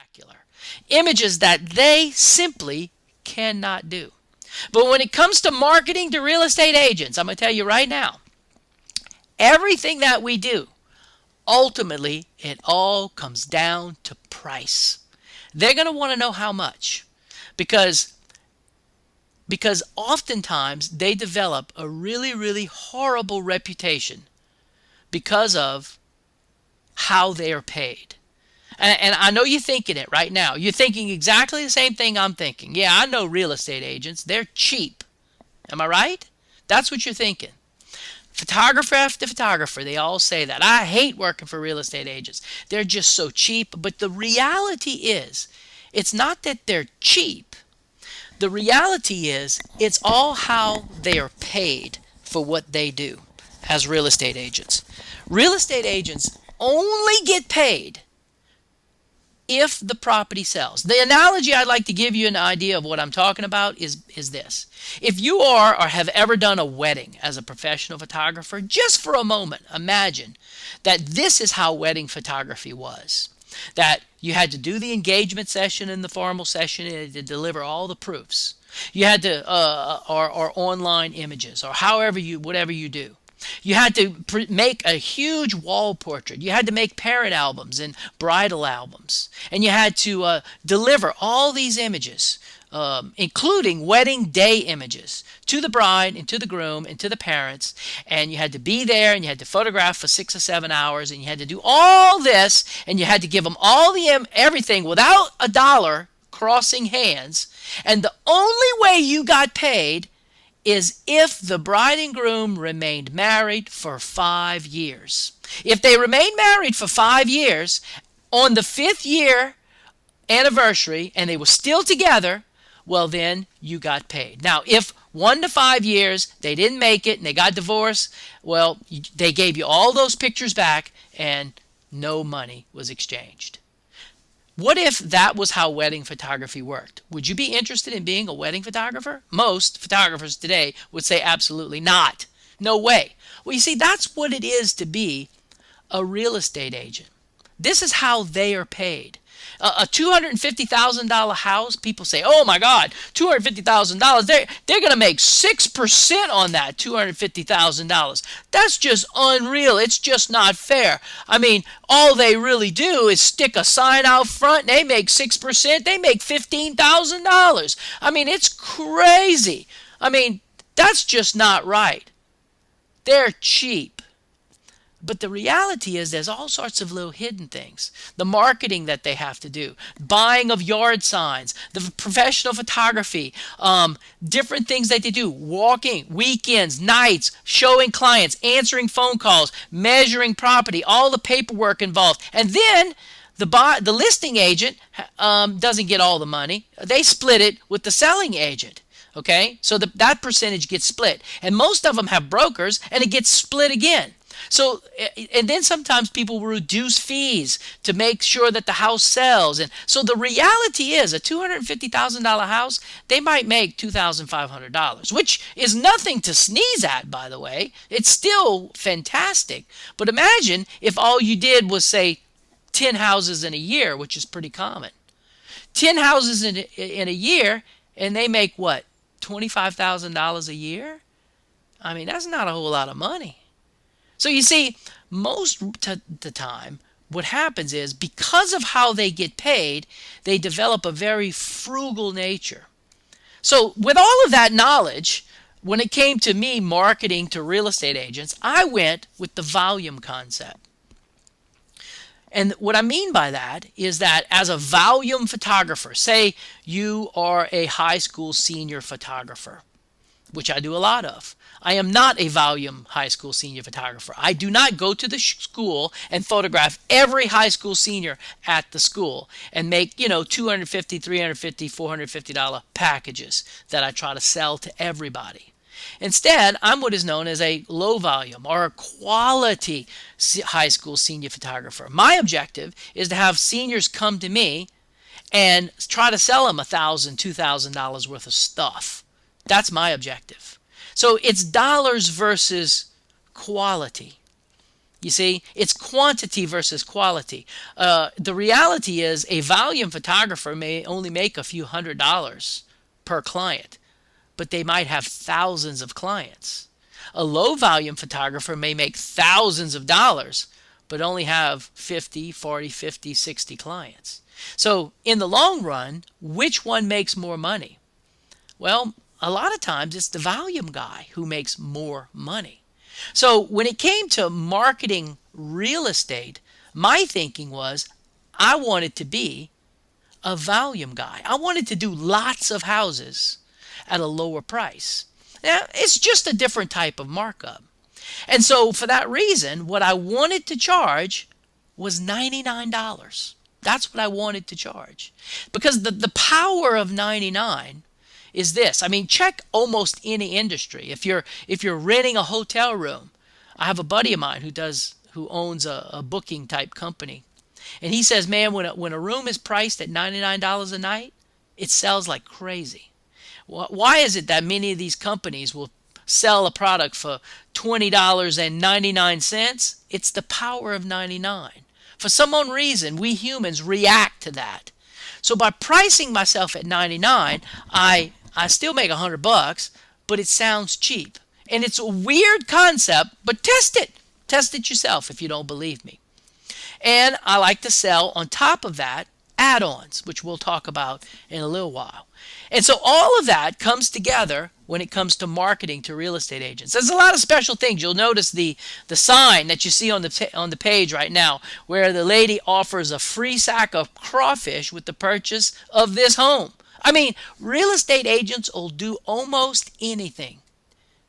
spectacular. Images that they simply cannot do. But when it comes to marketing to real estate agents, I'm going to tell you right now, everything that we do, ultimately, it all comes down to price. They're going to want to know how much because oftentimes they develop a really, really horrible reputation because of how they are paid. And I know you're thinking it right now. You're thinking exactly the same thing I'm thinking. Yeah, I know real estate agents. They're cheap. Am I right? That's what you're thinking. Photographer after photographer, they all say that. I hate working for real estate agents. They're just so cheap. But the reality is, it's not that they're cheap. The reality is, it's all how they are paid for what they do as real estate agents. Real estate agents only get paid if the property sells. The analogy I'd like to give you an idea of what I'm talking about is this. If you are or have ever done a wedding as a professional photographer, just for a moment, imagine that this is how wedding photography was. That you had to do the engagement session and the formal session and to deliver all the proofs. You had to, or online images, or whatever you do. You had to make a huge wall portrait. You had to make parent albums and bridal albums. And you had to deliver all these images, including wedding day images, to the bride and to the groom and to the parents. And you had to be there and you had to photograph for 6 or 7 hours. And you had to do all this and you had to give them all the everything without a dollar crossing hands. And the only way you got paid is if the bride and groom remained married for 5 years. If they remained married for 5 years, on the 5th year anniversary, and they were still together, well, then you got paid. Now, if 1 to 5 years, they didn't make it, and they got divorced, well, they gave you all those pictures back, and no money was exchanged. What if that was how wedding photography worked? Would you be interested in being a wedding photographer? Most photographers today would say absolutely not. No way. Well, you see, that's what it is to be a real estate agent. This is how they are paid. A $250,000 house, people say, oh my God, $250,000. They're going to make 6% on that $250,000. That's just unreal. It's just not fair. I mean, all they really do is stick a sign out front and they make 6%. They make $15,000. I mean, it's crazy. I mean, that's just not right. They're cheap. But the reality is there's all sorts of little hidden things. The marketing that they have to do, buying of yard signs, the professional photography, different things that they do, walking, weekends, nights, showing clients, answering phone calls, measuring property, all the paperwork involved. And then the listing agent doesn't get all the money. They split it with the selling agent. Okay, so that percentage gets split. And most of them have brokers, and it gets split again. So, and then sometimes people will reduce fees to make sure that the house sells. And so the reality is a $250,000 house, they might make $2,500, which is nothing to sneeze at, by the way. It's still fantastic. But imagine if all you did was, say, 10 houses in a year, which is pretty common. 10 houses in a year, and they make what, $25,000 a year? I mean, that's not a whole lot of money. So you see, most of the time, what happens is because of how they get paid, they develop a very frugal nature. So with all of that knowledge, when it came to me marketing to real estate agents, I went with the volume concept. And what I mean by that is that as a volume photographer, say you are a high school senior photographer, which I do a lot of. I am not a volume high school senior photographer. I do not go to the school and photograph every high school senior at the school and make, $250, $350, $450 packages that I try to sell to everybody. Instead, I'm what is known as a low volume or a quality high school senior photographer. My objective is to have seniors come to me and try to sell them $1,000, $2,000 worth of stuff. That's my objective. So it's dollars versus quality. You see, it's quantity versus quality. The reality is a volume photographer may only make a few $100s per client, but they might have thousands of clients. A low volume photographer may make thousands of dollars, but only have 50, 40, 50, 60 clients. So in the long run, which one makes more money? Well, a lot of times it's the volume guy who makes more money. So when it came to marketing real estate, my thinking was I wanted to be a volume guy. I wanted to do lots of houses at a lower price. Now, it's just a different type of markup. And so for that reason, what I wanted to charge was $99. That's what I wanted to charge. Because the power of 99 is this. I mean, check almost any industry. If you're renting a hotel room, I have a buddy of mine who owns a booking type company. And he says, man, when a room is priced at $99 a night, it sells like crazy. Why is it that many of these companies will sell a product for $20.99? It's the power of 99. For some unknown reason, we humans react to that. So by pricing myself at 99, I still make $100, but it sounds cheap. And it's a weird concept, but test it. Test it yourself if you don't believe me. And I like to sell on top of that add-ons, which we'll talk about in a little while. And so all of that comes together when it comes to marketing to real estate agents. There's a lot of special things. You'll notice the sign that you see on the page right now where the lady offers a free sack of crawfish with the purchase of this home. I mean, real estate agents will do almost anything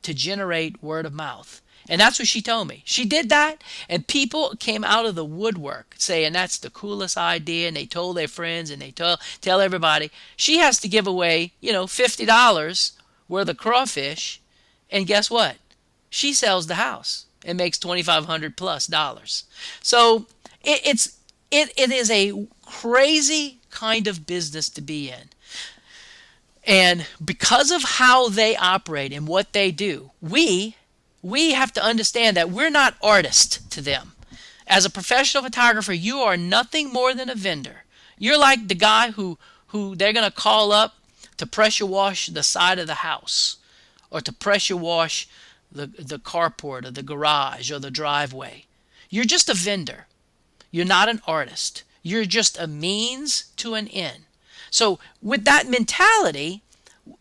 to generate word of mouth. And that's what she told me. She did that, and people came out of the woodwork saying that's the coolest idea, and they told their friends, and they tell everybody. She has to give away, $50 worth of crawfish, and guess what? She sells the house and makes $2,500 plus dollars. So it is a crazy kind of business to be in. And because of how they operate and what they do, we have to understand that we're not artists to them. As a professional photographer, you are nothing more than a vendor. You're like the guy who they're going to call up to pressure wash the side of the house, or to pressure wash the carport or the garage or the driveway. You're just a vendor. You're not an artist. You're just a means to an end. So with that mentality,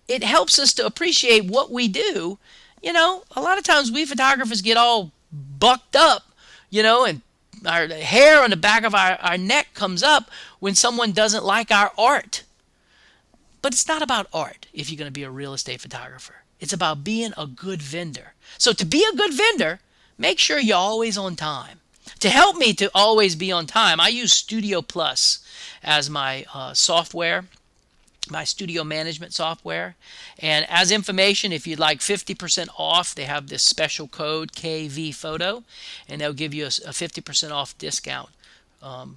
it helps us to appreciate what we do. A lot of times we photographers get all bucked up, and our hair on the back of our neck comes up when someone doesn't like our art. But it's not about art if you're going to be a real estate photographer. It's about being a good vendor. So to be a good vendor, make sure you're always on time. To help me to always be on time, I use Studio Plus as my software, my studio management software. And as information, if you'd like 50% off, they have this special code KV Photo, and they'll give you a 50% off discount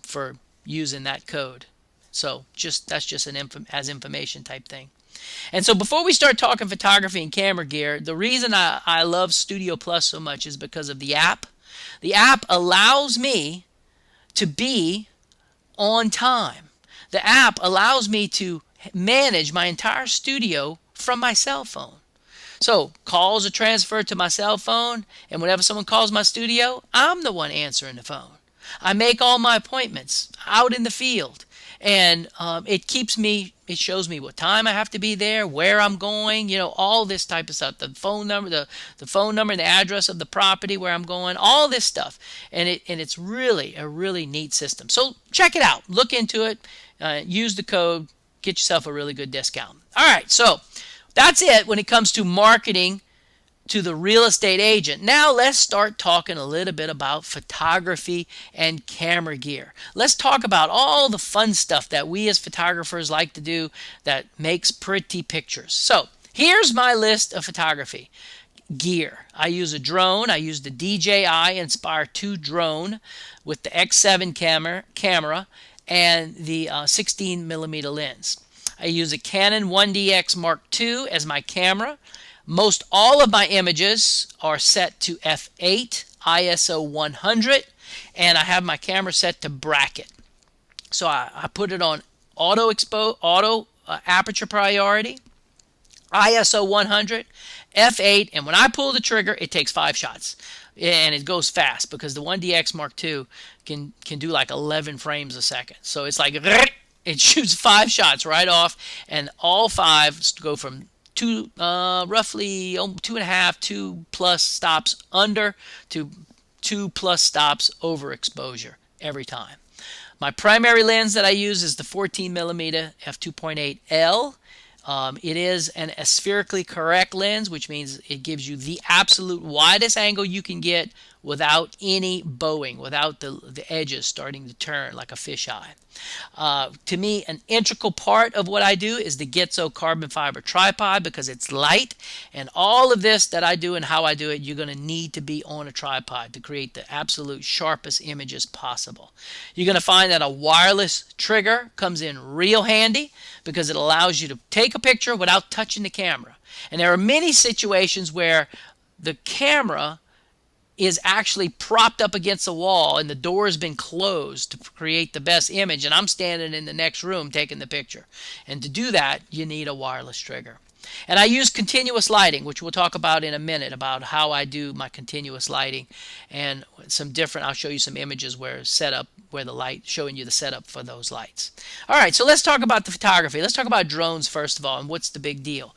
for using that code. So that's just an as information type thing. And so before we start talking photography and camera gear, the reason I love Studio Plus so much is because of the app. The app allows me to be on time. The app allows me to manage my entire studio from my cell phone. So calls are transferred to my cell phone, and whenever someone calls my studio, I'm the one answering the phone. I make all my appointments out in the field, and it shows me what time I have to be there, where I'm going, all this type of stuff. The phone number, the phone number and the address of the property where I'm going, all this stuff. And it's really a really neat system. So check it out. Look into it. Use the code. Get yourself a really good discount. All right, so that's it when it comes to marketing to the real estate agent. Now let's start talking a little bit about photography and camera gear. Let's talk about all the fun stuff that we as photographers like to do that makes pretty pictures. So here's my list of photography gear. I use a drone. I use the DJI Inspire 2 drone with the X7 camera and the 16 millimeter lens. I use a Canon 1DX Mark II as my camera. Most all of my images are set to f8. ISO 100, and I have my camera set to bracket. So I put it on auto aperture priority, ISO 100, f8, and when I pull the trigger, it takes 5 shots. And it goes fast because the 1DX Mark II can do like 11 frames a second. So it's like it shoots 5 shots right off, and all 5 go from roughly 2.5, 2+ stops under to 2+ stops over exposure every time. My primary lens that I use is the 14mm f2.8L. It is an aspherically correct lens, which means it gives you the absolute widest angle you can get without any bowing, without the edges starting to turn like a fisheye. To me, an integral part of what I do is the Gitzo carbon fiber tripod because it's light, and all of this that I do and how I do it, you're going to need to be on a tripod to create the absolute sharpest images possible. You're going to find that a wireless trigger comes in real handy because it allows you to take a picture without touching the camera. And there are many situations where the camera is actually propped up against the wall and the door has been closed to create the best image, and I'm standing in the next room taking the picture. And to do that, you need a wireless trigger. And I use continuous lighting, which we'll talk about in a minute, about how I do my continuous lighting and I'll show you some images where the light, showing you the setup for those lights. All right, so let's talk about the photography. Let's talk about drones first of all, and what's the big deal.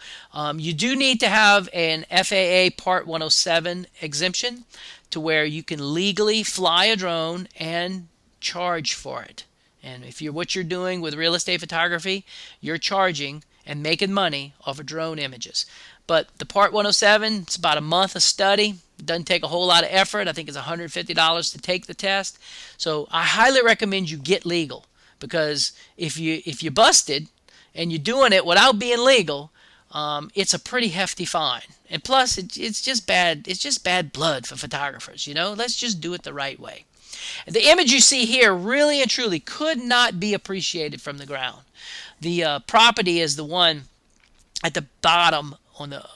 You do need to have an FAA Part 107 exemption to where you can legally fly a drone and charge for it. And if what you're doing with real estate photography, you're charging and making money off of drone images. But the Part 107, it's about a month of study. It doesn't take a whole lot of effort. I think it's $150 to take the test. So I highly recommend you get legal, because if you busted and you're doing it without being legal, it's a pretty hefty fine. And plus, it's just bad blood for photographers. Let's just do it the right way. The image you see here really and truly could not be appreciated from the ground. The property is the one at the bottom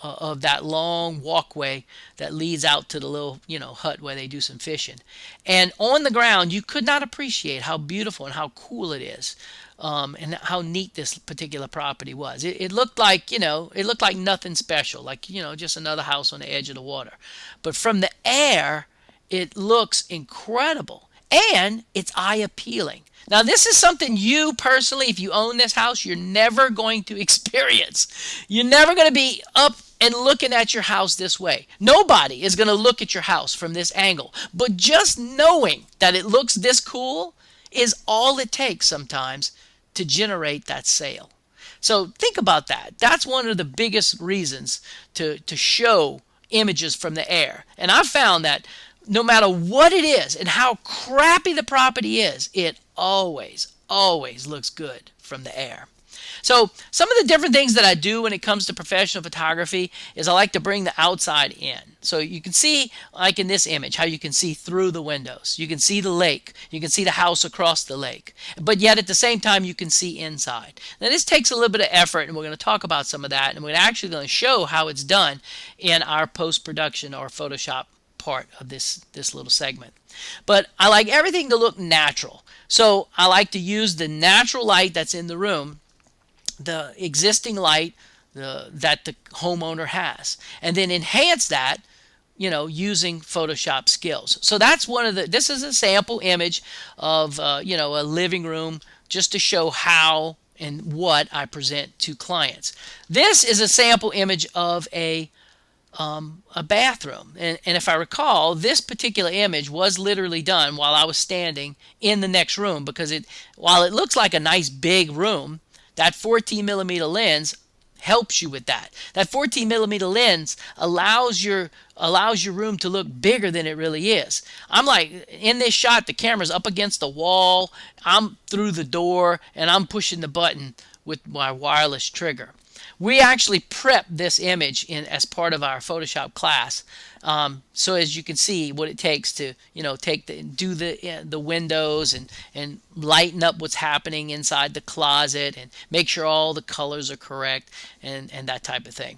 of that long walkway that leads out to the little hut where they do some fishing. And on the ground, you could not appreciate how beautiful and how cool it is, and how neat this particular property was. It looked like nothing special, like just another house on the edge of the water. But from the air, it looks incredible, and it's eye appealing. Now, this is something you personally, if you own this house, you're never going to experience. You're never going to be up and looking at your house this way. Nobody is going to look at your house from this angle. But just knowing that it looks this cool is all it takes sometimes to generate that sale. So think about that. That's one of the biggest reasons to show images from the air. And I've found that no matter what it is and how crappy the property is, it always looks good from the air. So some of the different things that I do when it comes to professional photography is I like to bring the outside in. So you can see, like in this image, how you can see through the windows. You can see the lake. You can see the house across the lake. But yet at the same time, you can see inside. Now this takes a little bit of effort, and we're going to talk about some of that. And we're actually going to show how it's done in our post-production or Photoshop part of this little segment. But I like everything to look natural. So I like to use the natural light that's in the room, the existing light that the homeowner has, and then enhance that using Photoshop skills. So that's this is a sample image of a living room, just to show how and what I present to clients. This is a sample image of a bathroom, and if I recall, this particular image was literally done while I was standing in the next room, because while it looks like a nice big room, that 14mm lens helps you with that. That 14mm lens allows your room to look bigger than it really is. I'm like, in this shot, the camera's up against the wall, I'm through the door, and I'm pushing the button with my wireless trigger. We actually prepped this image as part of our Photoshop class, so as you can see what it takes to do the windows and lighten up what's happening inside the closet and make sure all the colors are correct and that type of thing.